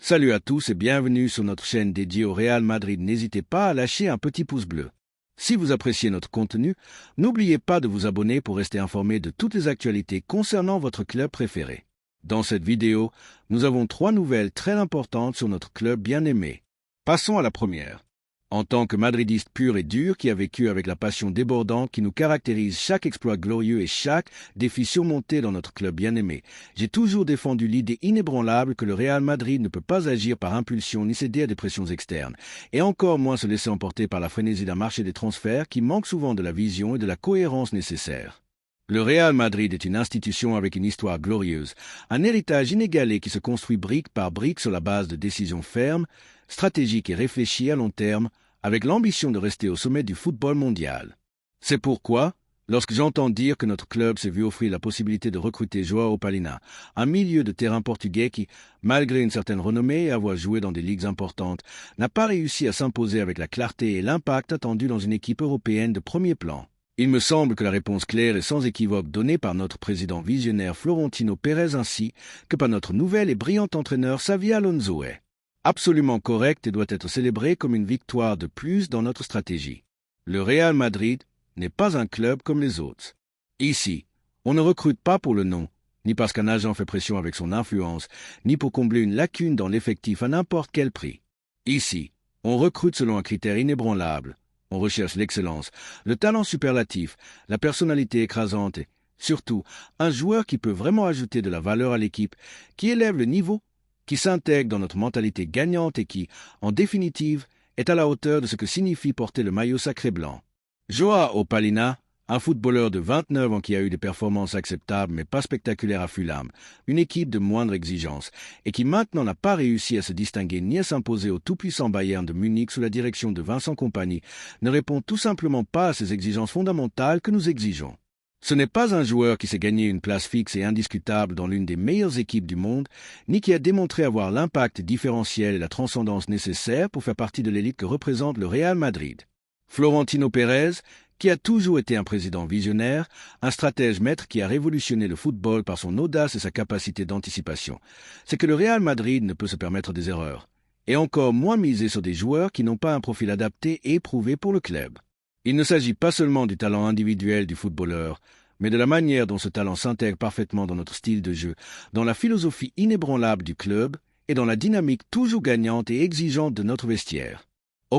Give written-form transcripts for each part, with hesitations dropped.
Salut à tous et bienvenue sur notre chaîne dédiée au Real Madrid. N'hésitez pas à lâcher un petit pouce bleu. Si vous appréciez notre contenu, n'oubliez pas de vous abonner pour rester informé de toutes les actualités concernant votre club préféré. Dans cette vidéo, nous avons 3 nouvelles très importantes sur notre club bien-aimé. Passons à la première. En tant que madridiste pur et dur qui a vécu avec la passion débordante qui nous caractérise chaque exploit glorieux et chaque défi surmonté dans notre club bien-aimé, j'ai toujours défendu l'idée inébranlable que le Real Madrid ne peut pas agir par impulsion ni céder à des pressions externes, et encore moins se laisser emporter par la frénésie d'un marché des transferts qui manque souvent de la vision et de la cohérence nécessaires. Le Real Madrid est une institution avec une histoire glorieuse, un héritage inégalé qui se construit brique par brique sur la base de décisions fermes, stratégiques et réfléchies à long terme, avec l'ambition de rester au sommet du football mondial. C'est pourquoi, lorsque j'entends dire que notre club s'est vu offrir la possibilité de recruter João Palhinha, un milieu de terrain portugais qui, malgré une certaine renommée et avoir joué dans des ligues importantes, n'a pas réussi à s'imposer avec la clarté et l'impact attendus dans une équipe européenne de premier plan. Il me semble que la réponse claire et sans équivoque donnée par notre président visionnaire Florentino Pérez ainsi que par notre nouvel et brillant entraîneur Xabi Alonso est absolument correcte et doit être célébrée comme une victoire de plus dans notre stratégie. Le Real Madrid n'est pas un club comme les autres. Ici, on ne recrute pas pour le nom, ni parce qu'un agent fait pression avec son influence, ni pour combler une lacune dans l'effectif à n'importe quel prix. Ici, on recrute selon un critère inébranlable. On recherche l'excellence, le talent superlatif, la personnalité écrasante et, surtout, un joueur qui peut vraiment ajouter de la valeur à l'équipe, qui élève le niveau, qui s'intègre dans notre mentalité gagnante et qui, en définitive, est à la hauteur de ce que signifie porter le maillot sacré blanc. João Palhinha, un footballeur de 29 ans qui a eu des performances acceptables mais pas spectaculaires à Fulham, une équipe de moindre exigence, et qui maintenant n'a pas réussi à se distinguer ni à s'imposer au tout-puissant Bayern de Munich sous la direction de Vincent Kompany, ne répond tout simplement pas à ces exigences fondamentales que nous exigeons. Ce n'est pas un joueur qui s'est gagné une place fixe et indiscutable dans l'une des meilleures équipes du monde, ni qui a démontré avoir l'impact différentiel et la transcendance nécessaires pour faire partie de l'élite que représente le Real Madrid. Florentino Pérez, qui a toujours été un président visionnaire, un stratège maître qui a révolutionné le football par son audace et sa capacité d'anticipation, c'est que le Real Madrid ne peut se permettre des erreurs, et encore moins miser sur des joueurs qui n'ont pas un profil adapté et éprouvé pour le club. Il ne s'agit pas seulement du talent individuel du footballeur, mais de la manière dont ce talent s'intègre parfaitement dans notre style de jeu, dans la philosophie inébranlable du club et dans la dynamique toujours gagnante et exigeante de notre vestiaire.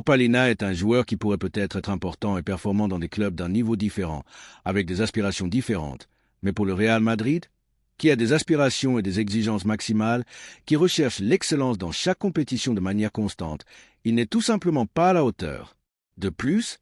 Palhinha est un joueur qui pourrait peut-être être important et performant dans des clubs d'un niveau différent, avec des aspirations différentes, mais pour le Real Madrid, qui a des aspirations et des exigences maximales, qui recherche l'excellence dans chaque compétition de manière constante, il n'est tout simplement pas à la hauteur. De plus,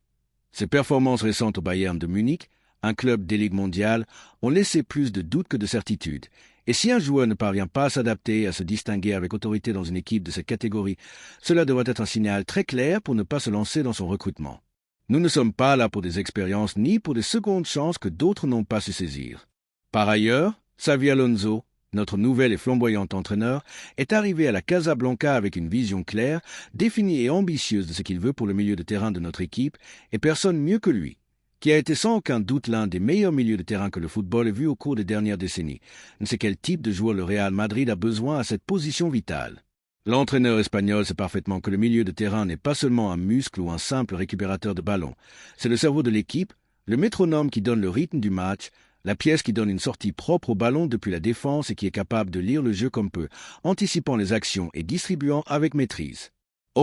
ses performances récentes au Bayern de Munich, un club des ligues mondiales, ont laissé plus de doutes que de certitudes. Et si un joueur ne parvient pas à s'adapter et à se distinguer avec autorité dans une équipe de cette catégorie, cela devrait être un signal très clair pour ne pas se lancer dans son recrutement. Nous ne sommes pas là pour des expériences ni pour des secondes chances que d'autres n'ont pas su saisir. Par ailleurs, Xabi Alonso, notre nouvel et flamboyant entraîneur, est arrivé à la Casablanca avec une vision claire, définie et ambitieuse de ce qu'il veut pour le milieu de terrain de notre équipe, et personne mieux que lui, qui a été sans aucun doute l'un des meilleurs milieux de terrain que le football ait vu au cours des dernières décennies, ne sait quel type de joueur le Real Madrid a besoin à cette position vitale. L'entraîneur espagnol sait parfaitement que le milieu de terrain n'est pas seulement un muscle ou un simple récupérateur de ballon, c'est le cerveau de l'équipe, le métronome qui donne le rythme du match, la pièce qui donne une sortie propre au ballon depuis la défense et qui est capable de lire le jeu comme peu, anticipant les actions et distribuant avec maîtrise.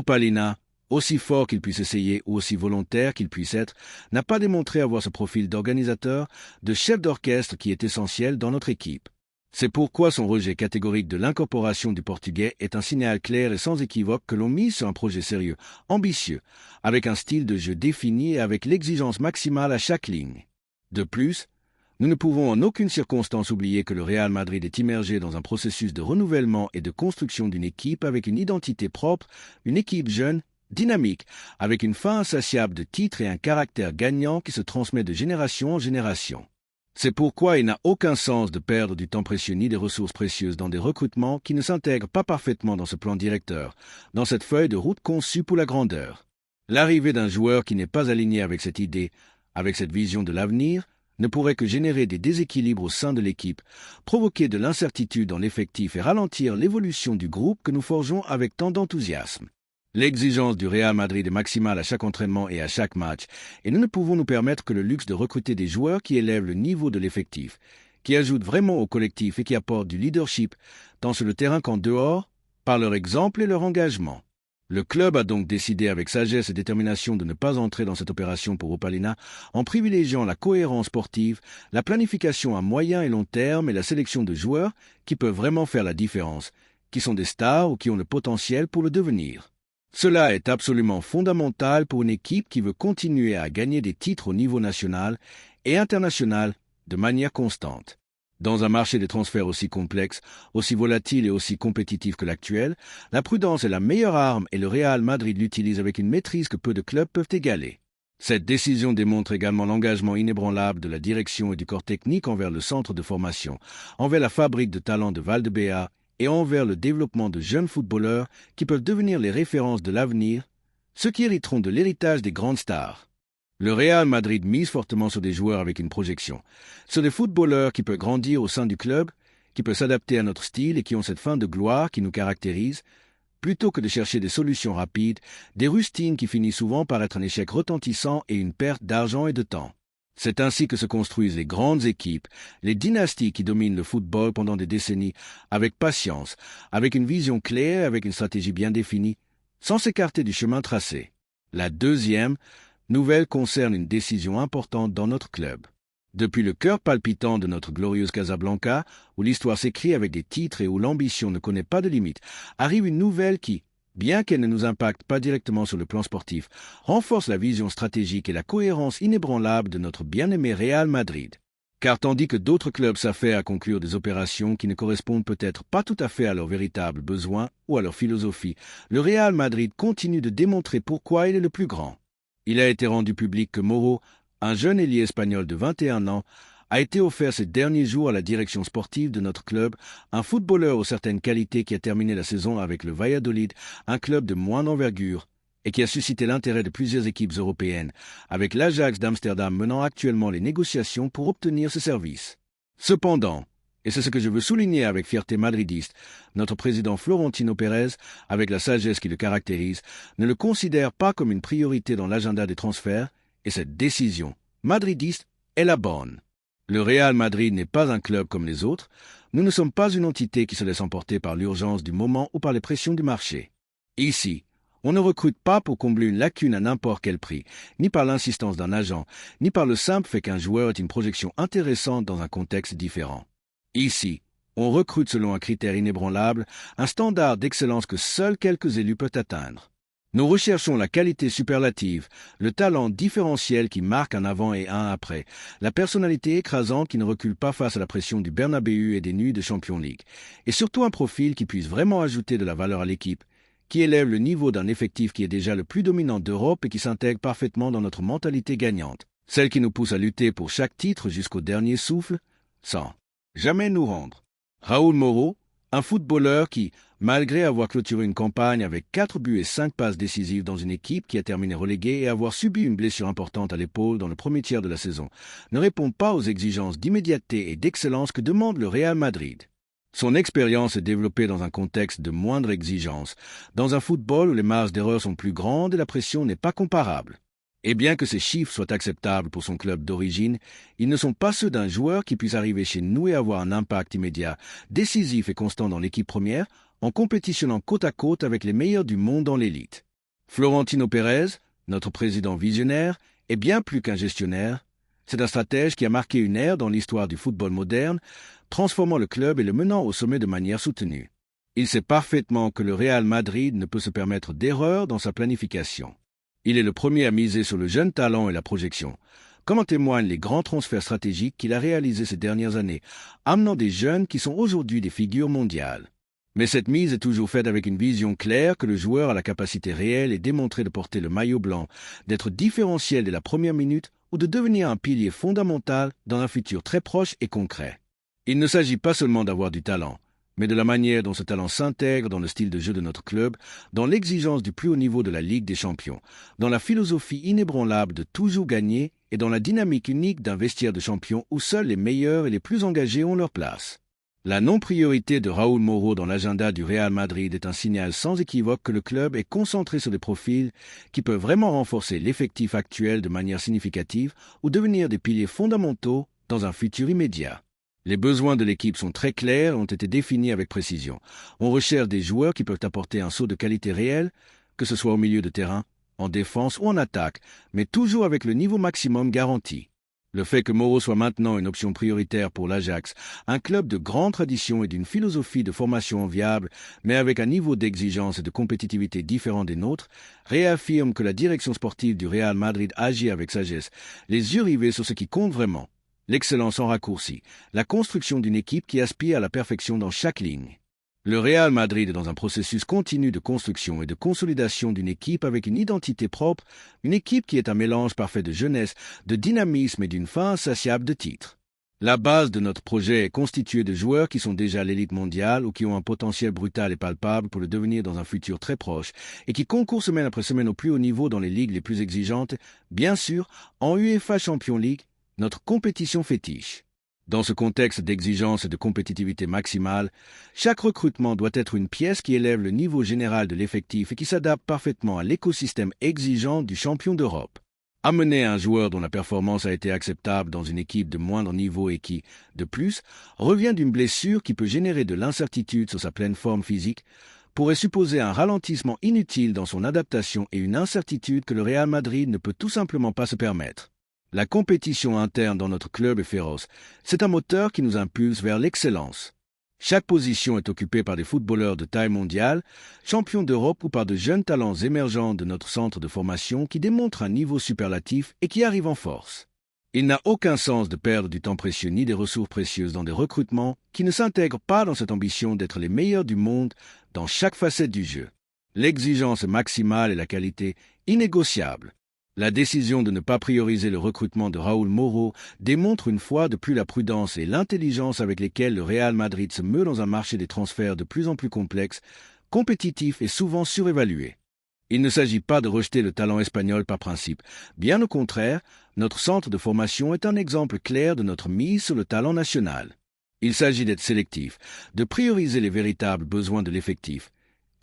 Palhinha, aussi fort qu'il puisse essayer ou aussi volontaire qu'il puisse être, n'a pas démontré avoir ce profil d'organisateur, de chef d'orchestre qui est essentiel dans notre équipe. C'est pourquoi son rejet catégorique de l'incorporation du Portugais est un signal clair et sans équivoque que l'on mise sur un projet sérieux, ambitieux, avec un style de jeu défini et avec l'exigence maximale à chaque ligne. De plus, nous ne pouvons en aucune circonstance oublier que le Real Madrid est immergé dans un processus de renouvellement et de construction d'une équipe avec une identité propre, une équipe jeune, dynamique, avec une faim insatiable de titres et un caractère gagnant qui se transmet de génération en génération. C'est pourquoi il n'a aucun sens de perdre du temps précieux ni des ressources précieuses dans des recrutements qui ne s'intègrent pas parfaitement dans ce plan directeur, dans cette feuille de route conçue pour la grandeur. L'arrivée d'un joueur qui n'est pas aligné avec cette idée, avec cette vision de l'avenir, ne pourrait que générer des déséquilibres au sein de l'équipe, provoquer de l'incertitude dans l'effectif et ralentir l'évolution du groupe que nous forgeons avec tant d'enthousiasme. L'exigence du Real Madrid est maximale à chaque entraînement et à chaque match, et nous ne pouvons nous permettre que le luxe de recruter des joueurs qui élèvent le niveau de l'effectif, qui ajoutent vraiment au collectif et qui apportent du leadership, tant sur le terrain qu'en dehors, par leur exemple et leur engagement. Le club a donc décidé avec sagesse et détermination de ne pas entrer dans cette opération pour Opalina en privilégiant la cohérence sportive, la planification à moyen et long terme et la sélection de joueurs qui peuvent vraiment faire la différence, qui sont des stars ou qui ont le potentiel pour le devenir. Cela est absolument fondamental pour une équipe qui veut continuer à gagner des titres au niveau national et international de manière constante. Dans un marché des transferts aussi complexe, aussi volatile et aussi compétitif que l'actuel, la prudence est la meilleure arme et le Real Madrid l'utilise avec une maîtrise que peu de clubs peuvent égaler. Cette décision démontre également l'engagement inébranlable de la direction et du corps technique envers le centre de formation, envers la fabrique de talents de Valdebea et envers le développement de jeunes footballeurs qui peuvent devenir les références de l'avenir, ceux qui hériteront de l'héritage des grandes stars. Le Real Madrid mise fortement sur des joueurs avec une projection, sur des footballeurs qui peuvent grandir au sein du club, qui peuvent s'adapter à notre style et qui ont cette fin de gloire qui nous caractérise, plutôt que de chercher des solutions rapides, des rustines qui finissent souvent par être un échec retentissant et une perte d'argent et de temps. C'est ainsi que se construisent les grandes équipes, les dynasties qui dominent le football pendant des décennies, avec patience, avec une vision claire, avec une stratégie bien définie, sans s'écarter du chemin tracé. La deuxième nouvelle concerne une décision importante dans notre club. Depuis le cœur palpitant de notre glorieuse Casablanca, où l'histoire s'écrit avec des titres et où l'ambition ne connaît pas de limite, arrive une nouvelle qui, bien qu'elle ne nous impacte pas directement sur le plan sportif, renforce la vision stratégique et la cohérence inébranlable de notre bien-aimé Real Madrid. Car tandis que d'autres clubs s'affairent à conclure des opérations qui ne correspondent peut-être pas tout à fait à leurs véritables besoins ou à leur philosophie, le Real Madrid continue de démontrer pourquoi il est le plus grand. Il a été rendu public que Moro, un jeune ailier espagnol de 21 ans, a été offert ces derniers jours à la direction sportive de notre club, un footballeur aux certaines qualités qui a terminé la saison avec le Valladolid, un club de moindre envergure, et qui a suscité l'intérêt de plusieurs équipes européennes, avec l'Ajax d'Amsterdam menant actuellement les négociations pour obtenir ce service. Cependant, et c'est ce que je veux souligner avec fierté madridiste, notre président Florentino Pérez, avec la sagesse qui le caractérise, ne le considère pas comme une priorité dans l'agenda des transferts, et cette décision madridiste est la bonne. Le Real Madrid n'est pas un club comme les autres. Nous ne sommes pas une entité qui se laisse emporter par l'urgence du moment ou par les pressions du marché. Ici, on ne recrute pas pour combler une lacune à n'importe quel prix, ni par l'insistance d'un agent, ni par le simple fait qu'un joueur est une projection intéressante dans un contexte différent. Ici, on recrute selon un critère inébranlable, un standard d'excellence que seuls quelques élus peuvent atteindre. Nous recherchons la qualité superlative, le talent différentiel qui marque un avant et un après, la personnalité écrasante qui ne recule pas face à la pression du Bernabéu et des nuits de Champions League, et surtout un profil qui puisse vraiment ajouter de la valeur à l'équipe, qui élève le niveau d'un effectif qui est déjà le plus dominant d'Europe et qui s'intègre parfaitement dans notre mentalité gagnante, celle qui nous pousse à lutter pour chaque titre jusqu'au dernier souffle, sans jamais nous rendre. Raúl Moro, un footballeur qui, malgré avoir clôturé une campagne avec 4 buts et 5 passes décisives dans une équipe qui a terminé reléguée et avoir subi une blessure importante à l'épaule dans le premier tiers de la saison, ne répond pas aux exigences d'immédiateté et d'excellence que demande le Real Madrid. Son expérience est développée dans un contexte de moindre exigence, dans un football où les marges d'erreur sont plus grandes et la pression n'est pas comparable. Et bien que ces chiffres soient acceptables pour son club d'origine, ils ne sont pas ceux d'un joueur qui puisse arriver chez nous et avoir un impact immédiat, décisif et constant dans l'équipe première, en compétitionnant côte à côte avec les meilleurs du monde dans l'élite. Florentino Pérez, notre président visionnaire, est bien plus qu'un gestionnaire. C'est un stratège qui a marqué une ère dans l'histoire du football moderne, transformant le club et le menant au sommet de manière soutenue. Il sait parfaitement que le Real Madrid ne peut se permettre d'erreurs dans sa planification. Il est le premier à miser sur le jeune talent et la projection, comme en témoignent les grands transferts stratégiques qu'il a réalisés ces dernières années, amenant des jeunes qui sont aujourd'hui des figures mondiales. Mais cette mise est toujours faite avec une vision claire que le joueur a la capacité réelle et démontrée de porter le maillot blanc, d'être différentiel dès la première minute ou de devenir un pilier fondamental dans un futur très proche et concret. Il ne s'agit pas seulement d'avoir du talent, mais de la manière dont ce talent s'intègre dans le style de jeu de notre club, dans l'exigence du plus haut niveau de la Ligue des Champions, dans la philosophie inébranlable de toujours gagner et dans la dynamique unique d'un vestiaire de champions où seuls les meilleurs et les plus engagés ont leur place. La non-priorité de Raúl Moro dans l'agenda du Real Madrid est un signal sans équivoque que le club est concentré sur des profils qui peuvent vraiment renforcer l'effectif actuel de manière significative ou devenir des piliers fondamentaux dans un futur immédiat. Les besoins de l'équipe sont très clairs et ont été définis avec précision. On recherche des joueurs qui peuvent apporter un saut de qualité réel, que ce soit au milieu de terrain, en défense ou en attaque, mais toujours avec le niveau maximum garanti. Le fait que Moro soit maintenant une option prioritaire pour l'Ajax, un club de grande tradition et d'une philosophie de formation enviable, mais avec un niveau d'exigence et de compétitivité différent des nôtres, réaffirme que la direction sportive du Real Madrid agit avec sagesse, les yeux rivés sur ce qui compte vraiment. L'excellence en raccourci, la construction d'une équipe qui aspire à la perfection dans chaque ligne. Le Real Madrid est dans un processus continu de construction et de consolidation d'une équipe avec une identité propre, une équipe qui est un mélange parfait de jeunesse, de dynamisme et d'une faim insatiable de titres. La base de notre projet est constituée de joueurs qui sont déjà à l'élite mondiale ou qui ont un potentiel brutal et palpable pour le devenir dans un futur très proche et qui concourent semaine après semaine au plus haut niveau dans les ligues les plus exigeantes, bien sûr, en UEFA Champions League, notre compétition fétiche. Dans ce contexte d'exigence et de compétitivité maximale, chaque recrutement doit être une pièce qui élève le niveau général de l'effectif et qui s'adapte parfaitement à l'écosystème exigeant du champion d'Europe. Amener un joueur dont la performance a été acceptable dans une équipe de moindre niveau et qui, de plus, revient d'une blessure qui peut générer de l'incertitude sur sa pleine forme physique, pourrait supposer un ralentissement inutile dans son adaptation et une incertitude que le Real Madrid ne peut tout simplement pas se permettre. La compétition interne dans notre club est féroce. C'est un moteur qui nous impulse vers l'excellence. Chaque position est occupée par des footballeurs de taille mondiale, champions d'Europe ou par de jeunes talents émergents de notre centre de formation qui démontrent un niveau superlatif et qui arrivent en force. Il n'a aucun sens de perdre du temps précieux ni des ressources précieuses dans des recrutements qui ne s'intègrent pas dans cette ambition d'être les meilleurs du monde dans chaque facette du jeu. L'exigence maximale et la qualité innégociable. La décision de ne pas prioriser le recrutement de Raúl Moro démontre une fois de plus la prudence et l'intelligence avec lesquelles le Real Madrid se meut dans un marché des transferts de plus en plus complexe, compétitif et souvent surévalué. Il ne s'agit pas de rejeter le talent espagnol par principe. Bien au contraire, notre centre de formation est un exemple clair de notre mise sur le talent national. Il s'agit d'être sélectif, de prioriser les véritables besoins de l'effectif,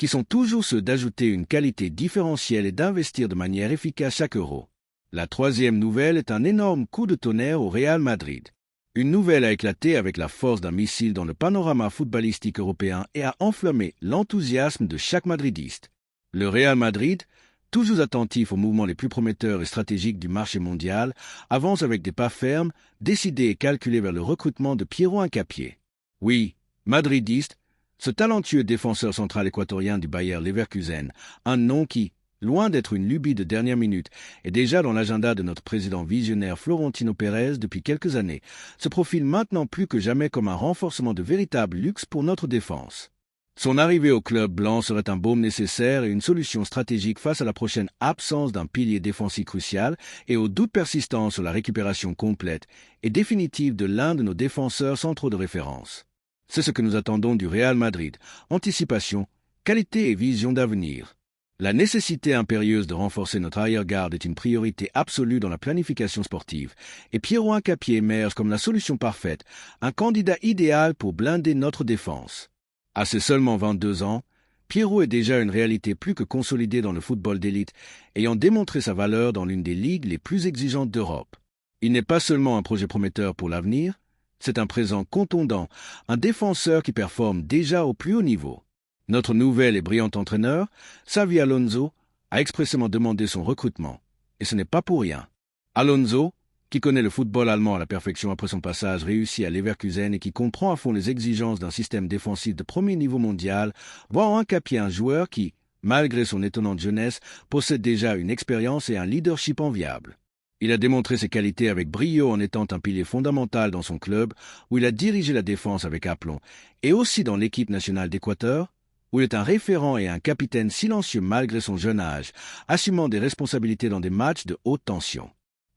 qui sont toujours ceux d'ajouter une qualité différentielle et d'investir de manière efficace chaque euro. La troisième nouvelle est un énorme coup de tonnerre au Real Madrid. Une nouvelle a éclaté avec la force d'un missile dans le panorama footballistique européen et a enflammé l'enthousiasme de chaque madridiste. Le Real Madrid, toujours attentif aux mouvements les plus prometteurs et stratégiques du marché mondial, avance avec des pas fermes, décidés et calculés vers le recrutement de Piero Hincapié. Oui, madridiste, ce talentueux défenseur central équatorien du Bayer Leverkusen, un nom qui, loin d'être une lubie de dernière minute, est déjà dans l'agenda de notre président visionnaire Florentino Pérez depuis quelques années, se profile maintenant plus que jamais comme un renforcement de véritable luxe pour notre défense. Son arrivée au club blanc serait un baume nécessaire et une solution stratégique face à la prochaine absence d'un pilier défensif crucial et aux doutes persistants sur la récupération complète et définitive de l'un de nos défenseurs centraux de référence. C'est ce que nous attendons du Real Madrid, anticipation, qualité et vision d'avenir. La nécessité impérieuse de renforcer notre arrière-garde est une priorité absolue dans la planification sportive, et Piero Hincapié émerge comme la solution parfaite, un candidat idéal pour blinder notre défense. À ses seulement 22 ans, Piero est déjà une réalité plus que consolidée dans le football d'élite, ayant démontré sa valeur dans l'une des ligues les plus exigeantes d'Europe. Il n'est pas seulement un projet prometteur pour l'avenir, c'est un présent contondant, un défenseur qui performe déjà au plus haut niveau. Notre nouvel et brillant entraîneur, Xavi Alonso, a expressément demandé son recrutement. Et ce n'est pas pour rien. Alonso, qui connaît le football allemand à la perfection après son passage réussi à Leverkusen et qui comprend à fond les exigences d'un système défensif de premier niveau mondial, voit en Hincapié un joueur qui, malgré son étonnante jeunesse, possède déjà une expérience et un leadership enviable. Il a démontré ses qualités avec brio en étant un pilier fondamental dans son club, où il a dirigé la défense avec aplomb, et aussi dans l'équipe nationale d'Équateur, où il est un référent et un capitaine silencieux malgré son jeune âge, assumant des responsabilités dans des matchs de haute tension.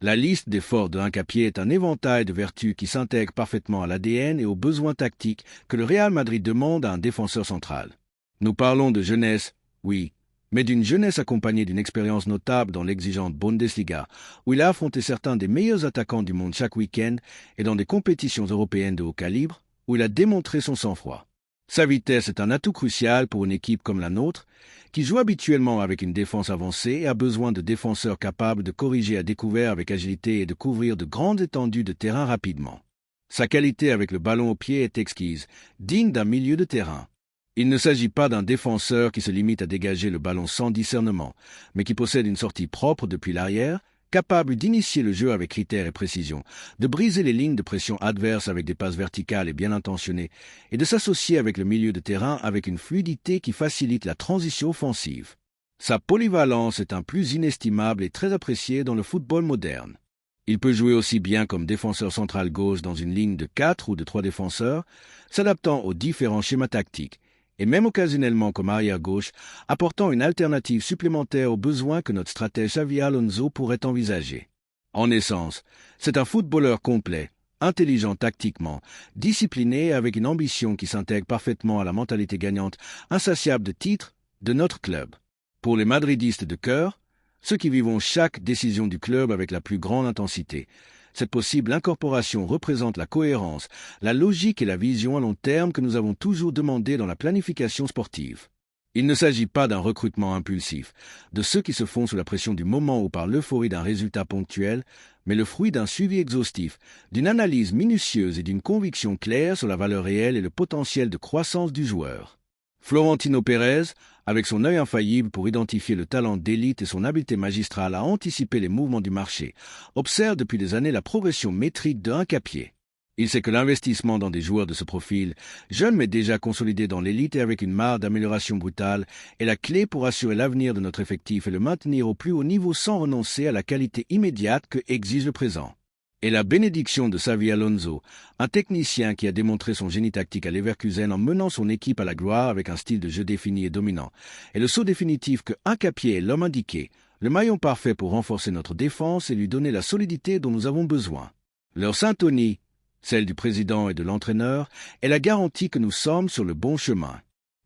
La liste des forces de Hincapié est un éventail de vertus qui s'intègrent parfaitement à l'ADN et aux besoins tactiques que le Real Madrid demande à un défenseur central. Nous parlons de jeunesse, oui, mais d'une jeunesse accompagnée d'une expérience notable dans l'exigeante Bundesliga, où il a affronté certains des meilleurs attaquants du monde chaque week-end et dans des compétitions européennes de haut calibre, où il a démontré son sang-froid. Sa vitesse est un atout crucial pour une équipe comme la nôtre, qui joue habituellement avec une défense avancée et a besoin de défenseurs capables de corriger à découvert avec agilité et de couvrir de grandes étendues de terrain rapidement. Sa qualité avec le ballon au pied est exquise, digne d'un milieu de terrain. Il ne s'agit pas d'un défenseur qui se limite à dégager le ballon sans discernement, mais qui possède une sortie propre depuis l'arrière, capable d'initier le jeu avec critère et précision, de briser les lignes de pression adverses avec des passes verticales et bien intentionnées, et de s'associer avec le milieu de terrain avec une fluidité qui facilite la transition offensive. Sa polyvalence est un plus inestimable et très apprécié dans le football moderne. Il peut jouer aussi bien comme défenseur central gauche dans une ligne de 4 ou de 3 défenseurs, s'adaptant aux différents schémas tactiques, et même occasionnellement comme arrière-gauche, apportant une alternative supplémentaire aux besoins que notre stratège Xavi Alonso pourrait envisager. En essence, c'est un footballeur complet, intelligent tactiquement, discipliné et avec une ambition qui s'intègre parfaitement à la mentalité gagnante, insatiable de titres, de notre club. Pour les madridistes de cœur, ceux qui vivent chaque décision du club avec la plus grande intensité, cette possible incorporation représente la cohérence, la logique et la vision à long terme que nous avons toujours demandé dans la planification sportive. Il ne s'agit pas d'un recrutement impulsif, de ceux qui se font sous la pression du moment ou par l'euphorie d'un résultat ponctuel, mais le fruit d'un suivi exhaustif, d'une analyse minutieuse et d'une conviction claire sur la valeur réelle et le potentiel de croissance du joueur. Florentino Pérez, avec son œil infaillible pour identifier le talent d'élite et son habileté magistrale à anticiper les mouvements du marché, observe depuis des années la progression métrique de Hincapié. Il sait que l'investissement dans des joueurs de ce profil, jeunes mais déjà consolidés dans l'élite et avec une marge d'amélioration brutale, est la clé pour assurer l'avenir de notre effectif et le maintenir au plus haut niveau sans renoncer à la qualité immédiate que exige le présent. Et la bénédiction de Xavi Alonso, un technicien qui a démontré son génie tactique à Leverkusen en menant son équipe à la gloire avec un style de jeu défini et dominant, et le saut définitif que Hincapié est l'homme indiqué, le maillon parfait pour renforcer notre défense et lui donner la solidité dont nous avons besoin. Leur syntonie, celle du président et de l'entraîneur, est la garantie que nous sommes sur le bon chemin.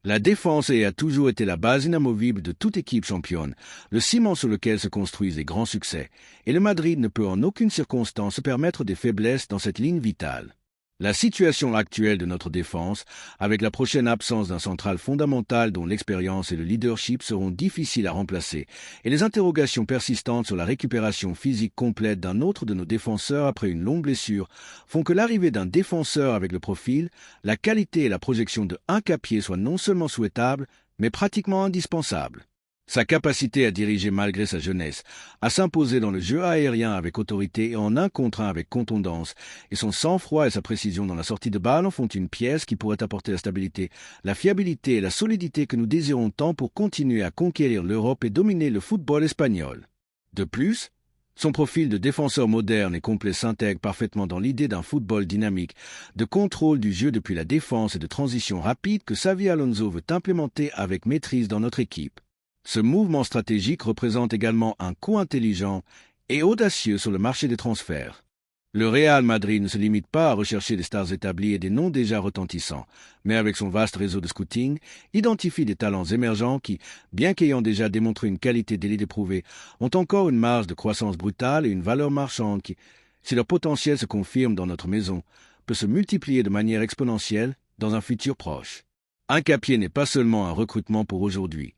La défense a toujours été la base inamovible de toute équipe championne, le ciment sur lequel se construisent les grands succès, et le Madrid ne peut en aucune circonstance se permettre des faiblesses dans cette ligne vitale. La situation actuelle de notre défense, avec la prochaine absence d'un central fondamental dont l'expérience et le leadership seront difficiles à remplacer, et les interrogations persistantes sur la récupération physique complète d'un autre de nos défenseurs après une longue blessure, font que l'arrivée d'un défenseur avec le profil, la qualité et la projection de Hincapié soient non seulement souhaitables, mais pratiquement indispensables. Sa capacité à diriger malgré sa jeunesse, à s'imposer dans le jeu aérien avec autorité et en 1 contre 1 avec contondance, et son sang-froid et sa précision dans la sortie de balle en font une pièce qui pourrait apporter la stabilité, la fiabilité et la solidité que nous désirons tant pour continuer à conquérir l'Europe et dominer le football espagnol. De plus, son profil de défenseur moderne et complet s'intègre parfaitement dans l'idée d'un football dynamique, de contrôle du jeu depuis la défense et de transition rapide que Xavi Alonso veut implémenter avec maîtrise dans notre équipe. Ce mouvement stratégique représente également un coup intelligent et audacieux sur le marché des transferts. Le Real Madrid ne se limite pas à rechercher des stars établies et des noms déjà retentissants, mais avec son vaste réseau de scouting, identifie des talents émergents qui, bien qu'ayant déjà démontré une qualité d'élite éprouvée, ont encore une marge de croissance brutale et une valeur marchande qui, si leur potentiel se confirme dans notre maison, peut se multiplier de manière exponentielle dans un futur proche. Hincapié n'est pas seulement un recrutement pour aujourd'hui.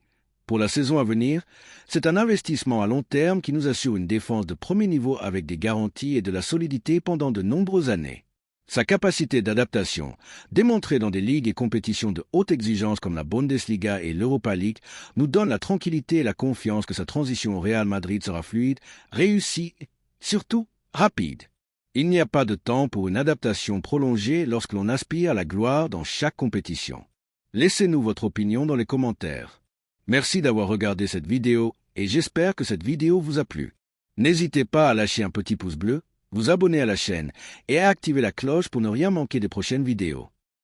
Pour la saison à venir, c'est un investissement à long terme qui nous assure une défense de premier niveau avec des garanties et de la solidité pendant de nombreuses années. Sa capacité d'adaptation, démontrée dans des ligues et compétitions de haute exigence comme la Bundesliga et l'Europa League, nous donne la tranquillité et la confiance que sa transition au Real Madrid sera fluide, réussie, surtout rapide. Il n'y a pas de temps pour une adaptation prolongée lorsque l'on aspire à la gloire dans chaque compétition. Laissez-nous votre opinion dans les commentaires. Merci d'avoir regardé cette vidéo et j'espère que cette vidéo vous a plu. N'hésitez pas à lâcher un petit pouce bleu, vous abonner à la chaîne et à activer la cloche pour ne rien manquer des prochaines vidéos.